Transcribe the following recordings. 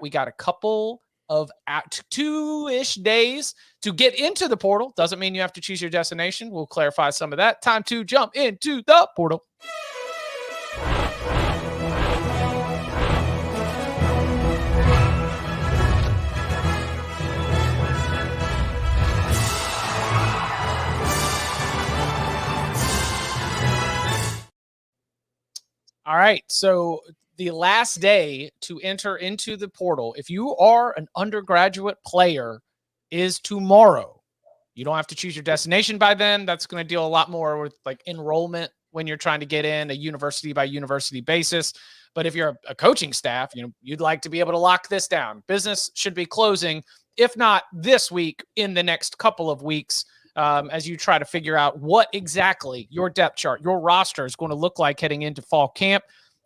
We got a couple of 2-ish days to get into the portal. Doesn't mean you have to choose your destination. We'll clarify some of that. Time to jump into the portal. All right, so the last day to enter into the portal, if you are an undergraduate player, is tomorrow. You don't have to choose your destination by then. That's going to deal a lot more with like enrollment when you're trying to get in a university by university basis. But if you're a coaching staff, you'd like to be able to lock this down. Business should be closing, if not this week, in the next couple of weeks. As you try to figure out what exactly your depth chart, your roster is going to look like heading into fall camp.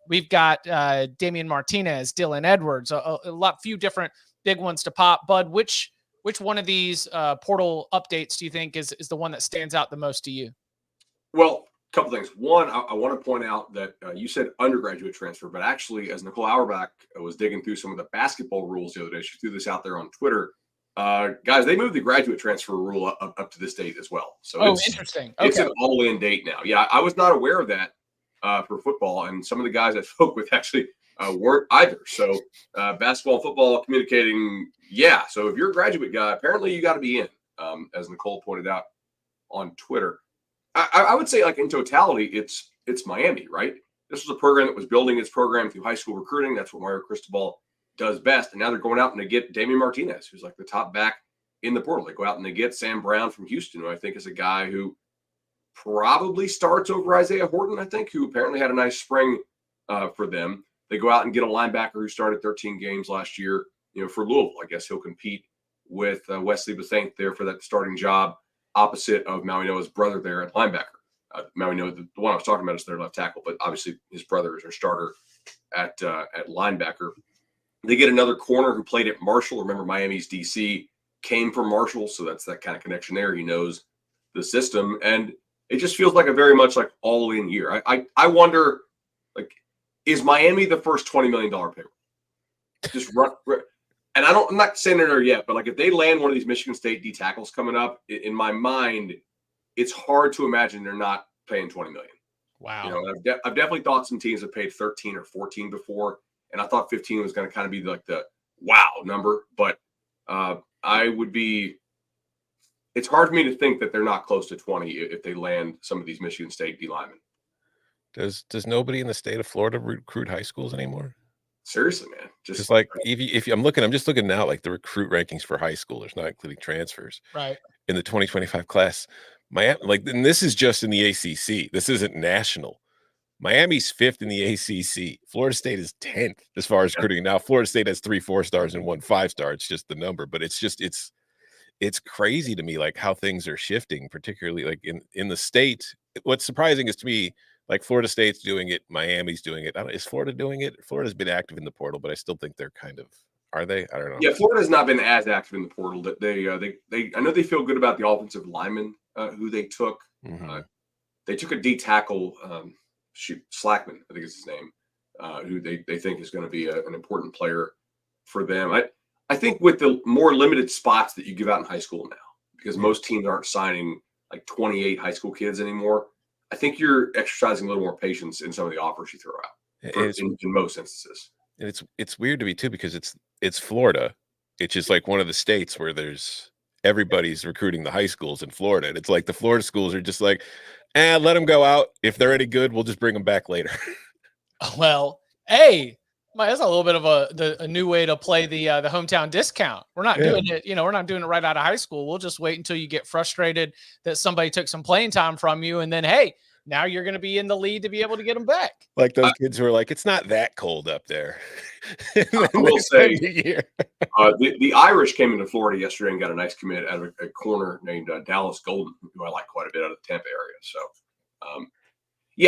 We've got Damian Martinez, Dylan Edwards, few different big ones to pop. Bud, which one of these portal updates do you think is the one that stands out the most to you? Well, a couple things. One, I want to point out that you said undergraduate transfer, but actually, as Nicole Auerbach was digging through some of the basketball rules the other day, she threw this out there on Twitter. Guys, they moved the graduate transfer rule up to this date as well. So interesting. Okay. It's an all-in date now. Yeah, I was not aware of that for football, and some of the guys I spoke with actually weren't either. So basketball and football communicating, yeah. So if you're a graduate guy, apparently you got to be in, as Nicole pointed out on Twitter. I would say, like, in totality, it's Miami, right? This was a program that was building its program through high school recruiting. That's what Mario Cristobal does best. And now they're going out and they get Damian Martinez, who's like the top back in the portal. They go out and they get Sam Brown from Houston, who I think is a guy who probably starts over Isaiah Horton, I think, who apparently had a nice spring for them. They go out and get a linebacker who started 13 games last year, for Louisville. I guess he'll compete with Wesley Bethank there for that starting job opposite of Maui Noah's brother there at linebacker. Maui Noah, the one I was talking about, is their left tackle, but obviously his brother is their starter at linebacker. They get another corner who played at Marshall. Remember, Miami's DC came from Marshall, so that's that kind of connection there. He knows the system, and it just feels like a very much like all-in year. I wonder, like, is Miami the first $20 million payroll? Just run, and I'm not saying they're there yet, but like if they land one of these Michigan State D tackles coming up, in my mind, it's hard to imagine they're not paying $20 million. Wow. I've definitely thought some teams have paid 13 or 14 before. And I thought 15 was going to kind of be like the wow number, but it's hard for me to think that they're not close to 20 if they land some of these Michigan State D linemen. Does nobody in the state of Florida recruit high schools anymore? Seriously, man. Just like if I'm just looking now, like the recruit rankings for high schoolers, not including transfers. Right. In the 2025 class, and this is just in the ACC. This isn't national. Miami's 5th in the ACC. Florida State is 10th as far as recruiting. Now, Florida State has 3 4-stars and 1 5-star. It's just the number, but it's crazy to me, like how things are shifting, particularly like in the state. What's surprising is to me, like Florida State's doing it, Miami's doing it. Is Florida doing it? Florida's been active in the portal, but I still think they're kind of, are they? I don't know. Yeah, Florida's not been as active in the portal. That they I know they feel good about the offensive lineman who they took. Mm-hmm. They took a D tackle. Slackman, I think is his name, who they think is going to be an important player for them. I think with the more limited spots that you give out in high school now, because most teams aren't signing like 28 high school kids anymore, I think you're exercising a little more patience in some of the offers you throw out in most instances. And it's weird to me too, because it's Florida. It's just like one of the states where everybody's recruiting the high schools in Florida. And it's like the Florida schools are just like, let them go out. If they're any good, we'll just bring them back later. Well, hey, that's a little bit of a new way to play the hometown discount. We're not doing it, we're not doing it right out of high school. We'll just wait until you get frustrated that somebody took some playing time from you. And then, hey, now you're going to be in the lead to be able to get them back. Like those kids who are like, it's not that cold up there. I will say the Irish came into Florida yesterday and got a nice commit out of a corner named Dallas Golden, who I like quite a bit out of the Tampa area. So,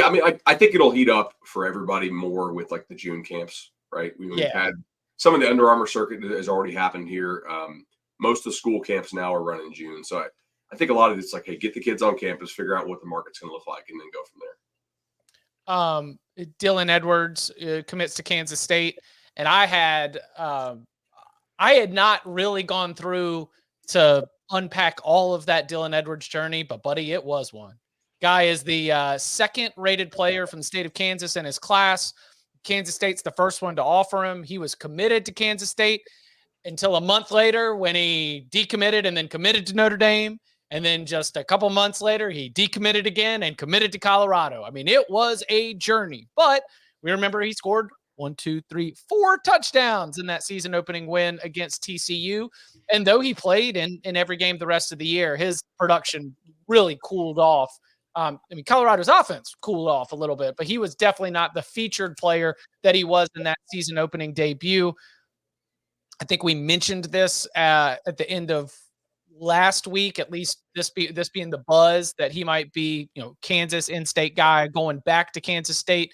I mean, I think it'll heat up for everybody more with like the June camps, right? We've had some of the Under Armour circuit that has already happened here. Most of the school camps now are running in June. So I think a lot of it's like, hey, get the kids on campus, figure out what the market's going to look like, and then go from there. Dylan Edwards commits to Kansas State, and I had I had not really gone through to unpack all of that Dylan Edwards journey, but buddy, it was one. Guy is the second rated player from the state of Kansas in his class. Kansas State's the first one to offer him. He was committed to Kansas State until a month later when he decommitted and then committed to Notre Dame. And then just a couple months later, he decommitted again and committed to Colorado. I mean, it was a journey, but we remember he scored 4 touchdowns in that season opening win against TCU. And though he played in every game the rest of the year, his production really cooled off. I mean, Colorado's offense cooled off a little bit, but he was definitely not the featured player that he was in that season opening debut. I think we mentioned this at the end of last week, at least this being the buzz that he might be, Kansas in-state guy going back to Kansas State.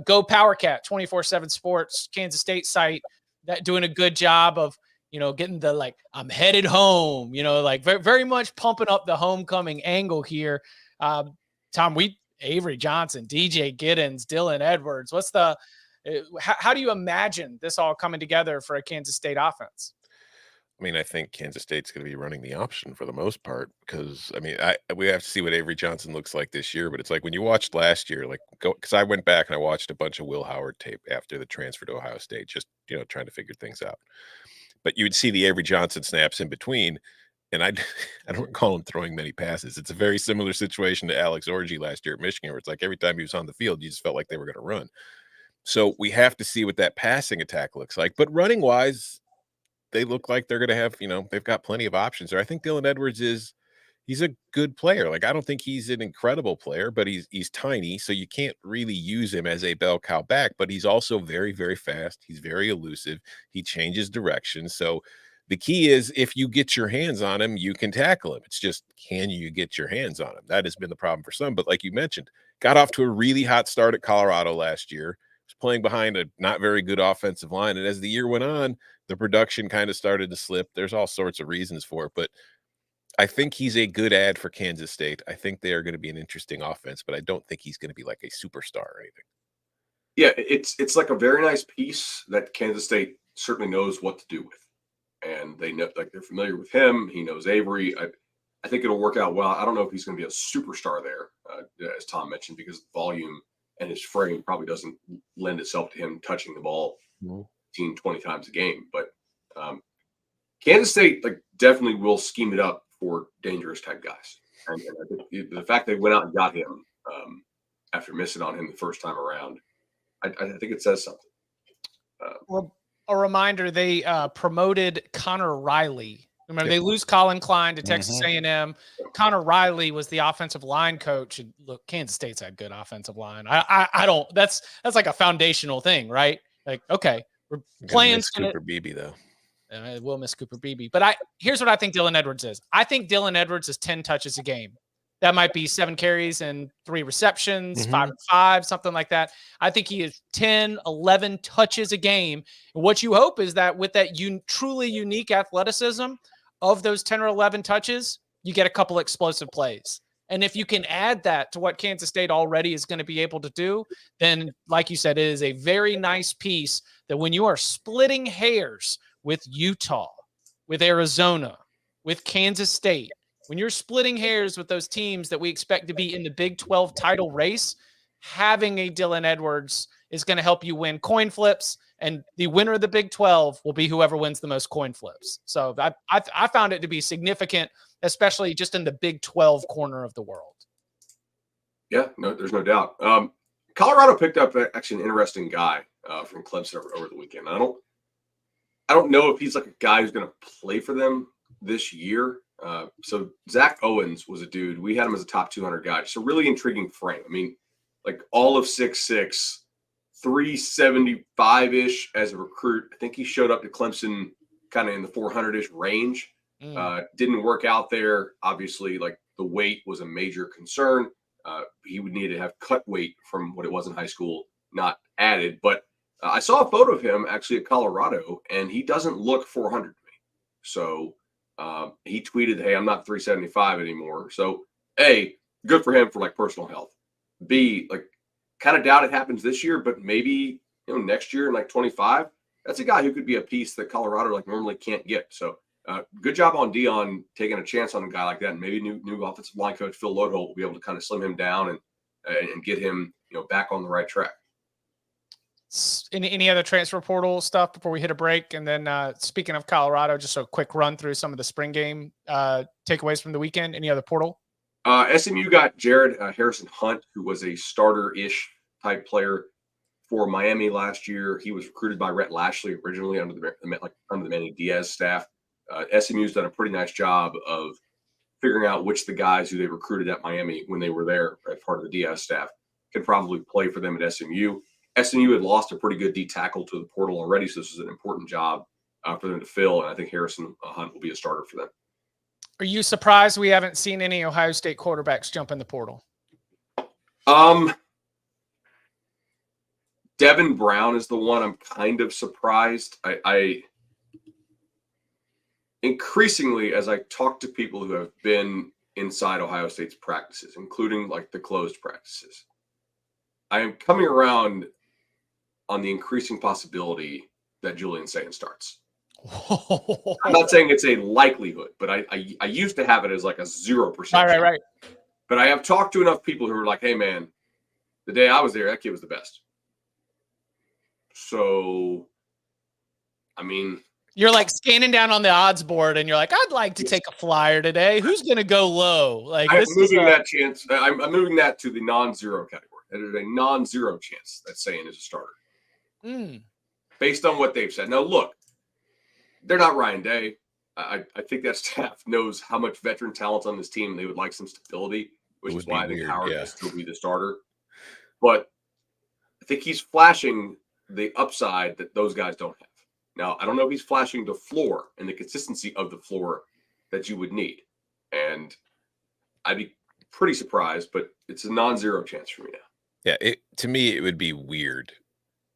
Go PowerCat 24/7 Sports, Kansas State site, that doing a good job of getting the like I'm headed home, like very, very much pumping up the homecoming angle here. Tom, Avery Johnson, DJ Giddens, Dylan Edwards. What's the how do you imagine this all coming together for a Kansas State offense? I mean, I think Kansas State's going to be running the option for the most part because I mean, we have to see what Avery Johnson looks like this year. But it's like when you watched last year, like because I went back and I watched a bunch of Will Howard tape after the transfer to Ohio State, just trying to figure things out. But you would see the Avery Johnson snaps in between, and I don't recall him throwing many passes. It's a very similar situation to Alex Orji last year at Michigan, where it's like every time he was on the field, you just felt like they were going to run. So we have to see what that passing attack looks like. But running wise, they look like they're going to have, they've got plenty of options there. I think Dylan Edwards he's a good player. Like, I don't think he's an incredible player, but he's tiny. So you can't really use him as a bell cow back, but he's also very, very fast. He's very elusive. He changes direction. So the key is if you get your hands on him, you can tackle him. It's just, can you get your hands on him? That has been the problem for some. But like you mentioned, got off to a really hot start at Colorado last year. Was playing behind a not very good offensive line. And as the year went on, the production kind of started to slip. There's all sorts of reasons for it, but I think he's a good ad for Kansas State. I think they are going to be an interesting offense, but I don't think he's going to be like a superstar or anything. Yeah, it's like a very nice piece that Kansas State certainly knows what to do with. And they know, like, they're familiar with him. He knows Avery. I think it'll work out well. I don't know if he's going to be a superstar there, as Tom mentioned, because volume and his frame probably doesn't lend itself to him touching the ball 15, 20 times a game. But Kansas State definitely will scheme it up for dangerous type guys. And I think the fact they went out and got him after missing on him the first time around, I think it says something. Well, a reminder, they promoted Connor Riley. Remember, they lose Colin Klein to Texas A&M. Connor Riley was the offensive line coach. And look, Kansas State's had good offensive line. I don't. That's like a foundational thing, right? Like, okay, we're playing Cooper Beebe though. I will miss Cooper Beebe. But here's what I think Dylan Edwards is. I think Dylan Edwards is 10 touches a game. That might be 7 carries and 3 receptions, 5 and 5, something like that. I think he is 10, 11 touches a game. And what you hope is that with that truly unique athleticism of those 10 or 11 touches, you get a couple explosive plays. And if you can add that to what Kansas State already is going to be able to do, then, like you said, it is a very nice piece that when you are splitting hairs with Utah, with Arizona, with Kansas State, when you're splitting hairs with those teams that we expect to be in the Big 12 title race, having a Dylan Edwards is going to help you win coin flips, and the winner of the Big 12 will be whoever wins the most coin flips. So I found it to be significant, especially just in the Big 12 corner of the world. Yeah, no, there's no doubt. Colorado picked up actually an interesting guy from Clemson over the weekend. I don't know if he's like a guy who's going to play for them this year. So Zack Owens was a dude. We had him as a top 200 guy. Just a really intriguing frame. I mean, like all of 6'6", 375-ish as a recruit. I think he showed up to Clemson kind of in the 400-ish range. Didn't work out there. Obviously, like the weight was a major concern. He would need to have cut weight from what it was in high school, not added. But I saw a photo of him actually at Colorado, and he doesn't look 400 to me. So he tweeted, "Hey, I'm not 375 anymore." So A, good for him for like personal health. B, like kind of doubt it happens this year, but maybe next year in like 25. that's a guy who could be a piece that Colorado like normally can't get. So good job on Dion taking a chance on a guy like that. And maybe new offensive line coach Phil Lodeholt will be able to kind of slim him down and get him back on the right track. Any other transfer portal stuff before we hit a break? And then speaking of Colorado, just a quick run through some of the spring game takeaways from the weekend. Any other portal? SMU got Jared Harrison Hunt, who was a starter-ish type player for Miami last year. He was recruited by Rhett Lashley originally under the Manny Diaz staff. SMU's done a pretty nice job of figuring out which the guys who they recruited at Miami when they were there as part of the Diaz staff can probably play for them at SMU. SMU had lost a pretty good D tackle to the portal already, so this is an important job for them to fill, and I think Harrison Hunt will be a starter for them. Are you surprised we haven't seen any Ohio State quarterbacks jump in the portal? Devin Brown is the one I'm kind of surprised. I increasingly, as I talk to people who have been inside Ohio State's practices, including like the closed practices, I am coming around on the increasing possibility that Julian Sayin starts. I'm not saying it's a likelihood, but I used to have it as like a 0%. Right. But I have talked to enough people who are like, hey, man, the day I was there, that kid was the best. So, I mean, you're like scanning down on the odds board and you're like, I'd like to take a flyer today. Who's going to go low? Like I'm moving that chance. I'm moving that to the non-zero category. That is a non-zero chance that Sayin is a starter. Based on what they've said. Now, look, they're not Ryan Day. I think that staff knows how much veteran talent's on this team. They would like some stability, which is why I think Howard will still be the starter. But I think he's flashing the upside that those guys don't have. Now, I don't know if he's flashing the floor and the consistency of the floor that you would need. And I'd be pretty surprised, but it's a non-zero chance for me now. Yeah, to me, it would be weird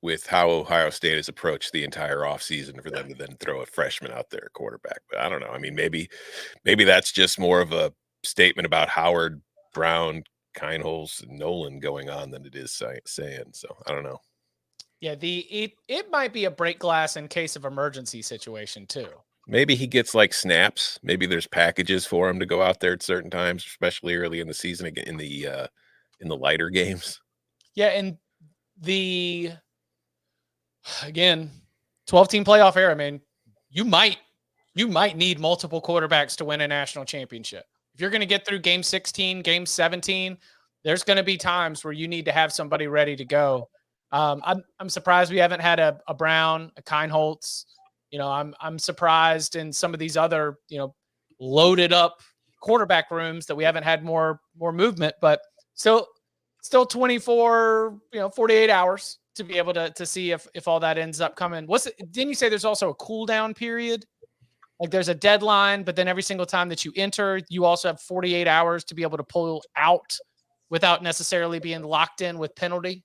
with how Ohio State has approached the entire offseason for them to then throw a freshman out there, quarterback. But I don't know. I mean, maybe that's just more of a statement about Howard, Brown, Kineholz, and Nolan going on than it is saying. So I don't know. Yeah, it might be a break glass in case of emergency situation too. Maybe he gets like snaps. Maybe there's packages for him to go out there at certain times, especially early in the season in the lighter games. Yeah, and again, 12-team playoff era, man, you might need multiple quarterbacks to win a national championship. If you're going to get through game 16, game 17, there's going to be times where you need to have somebody ready to go. I'm surprised we haven't had a Brown, a Kineholz. I'm surprised in some of these other, loaded up quarterback rooms that we haven't had more movement, but still 24, 48 hours to be able to see if all that ends up coming. Didn't you say there's also a cool down period? Like there's a deadline, but then every single time that you enter, you also have 48 hours to be able to pull out without necessarily being locked in with penalty?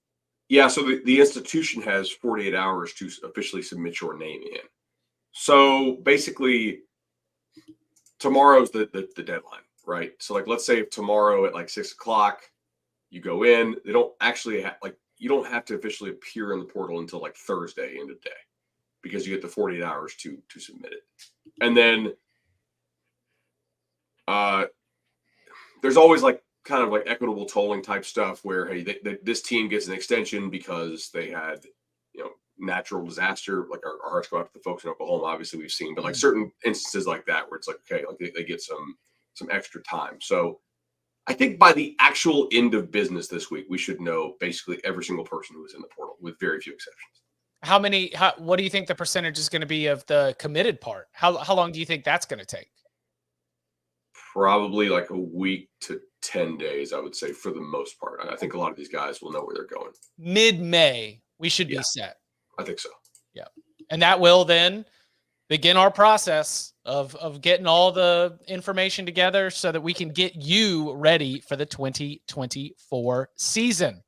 Yeah, so the institution has 48 hours to officially submit your name in. So basically, tomorrow's the deadline, right? So like, let's say if tomorrow at like 6:00 you go in, they don't actually you don't have to officially appear in the portal until like Thursday end of day, because you get the 48 hours to submit it. And then there's always like kind of like equitable tolling type stuff where, hey, this team gets an extension because they had, natural disaster. Like our hearts go out to the folks in Oklahoma, obviously we've seen, but like certain instances like that where it's like, okay, like they get some extra time. So I think by the actual end of business this week, we should know basically every single person who was in the portal, with very few exceptions. What do you think the percentage is going to be of the committed part? How long do you think that's going to take? Probably like a week to 10 days, I would say, for the most part. I think a lot of these guys will know where they're going. Mid-May, we should be set. I think so. Yeah. And that will then begin our process of getting all the information together so that we can get you ready for the 2024 season.